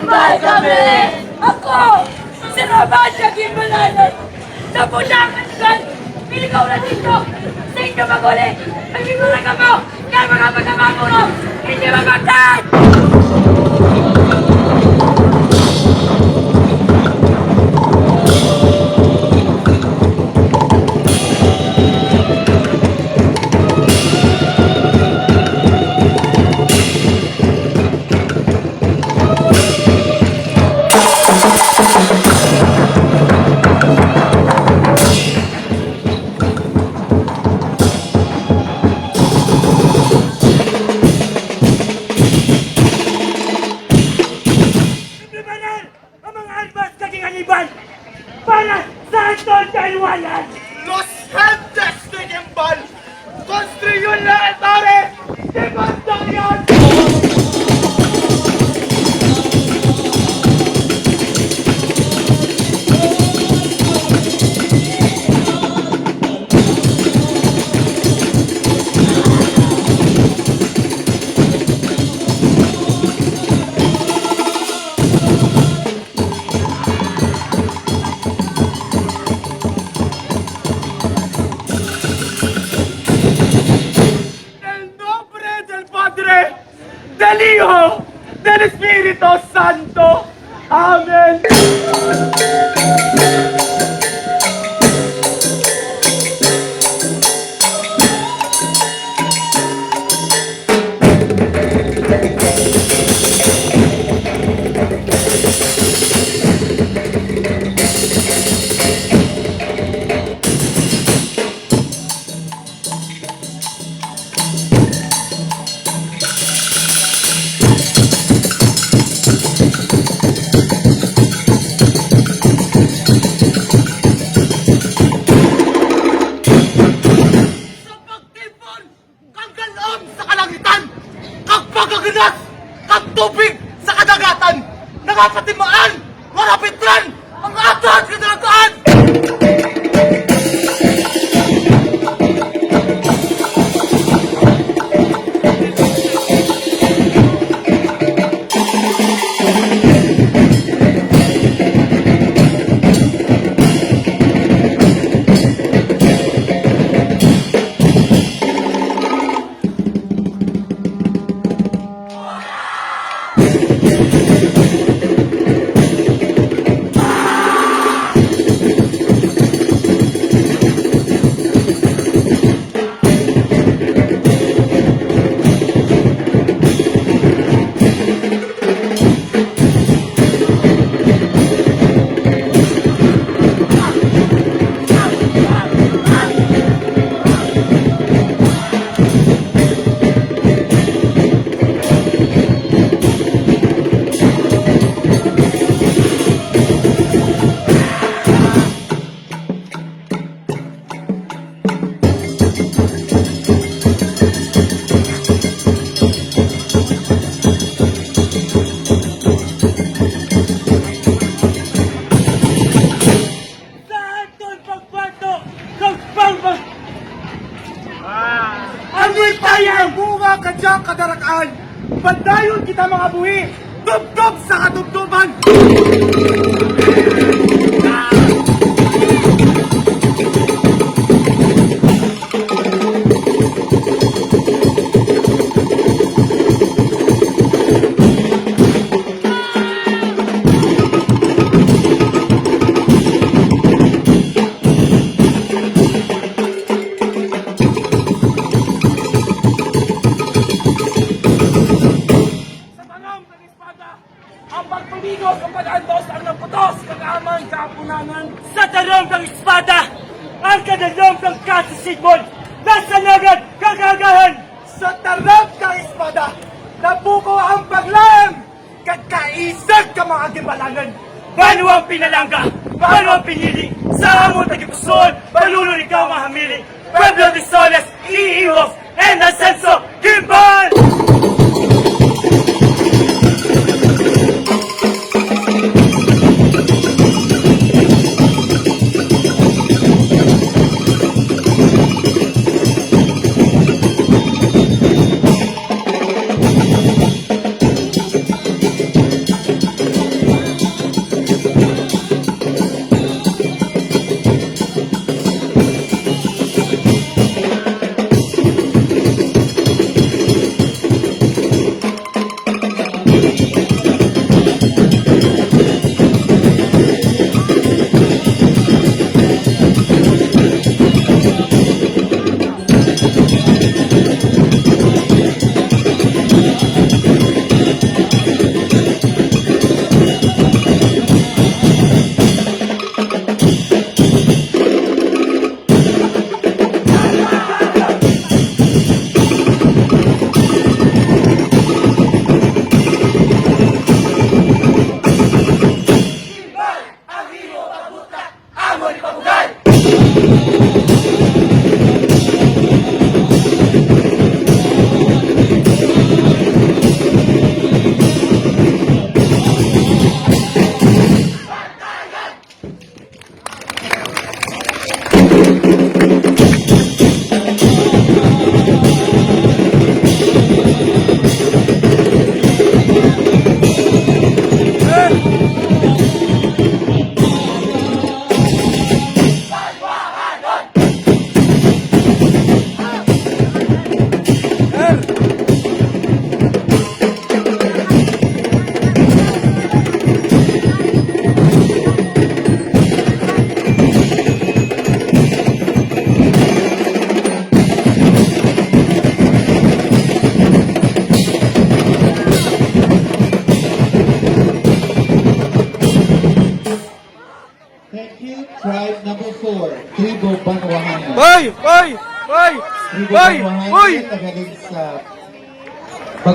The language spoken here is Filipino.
Gimbal kami! Ako! Si Romancia Gimbalanan! Napunangan kan! Piligaw na dito! Sa inyo maguli! Nagmimura ka mo! Kaya mga magkakamuno! Hindi magkakad! Para sa Anton Kaiwanan! Los Gentes de Gimbal! Construyó la torre de construcción! Del Hijo, del Espíritu Santo. Amén. Pagkaginas ng tubig sa kadagatan, nakapatimaan, marapitran ang atat kadalagaan! Amoy tayang bunga kadyang kadarakaan! Bandayon kita mga buhi! Tubtob sa katubtuban! Ang pagpaligo sa pag-antos ang naputos kag-amang kapunanan. Sa tarong ng espada, ang kadalom ng kasisigmon, nasa lagad kagagahan. Sa tarap ng espada, nabuko ang paglam! Kagkaisag ka mga gibalangan! Bano ang pinalangga? Bano ang pinili? Sa amo tagipuson, balulong ikaw mahamili. Pueblo de Soles, iihos, en ascenso, Gimbal! Thank you, tribe number 4, Tribo Banwahan. Hoy! Hoy! Hoy! Tribo Hoy! Banwahan, Hoy! nagaling sa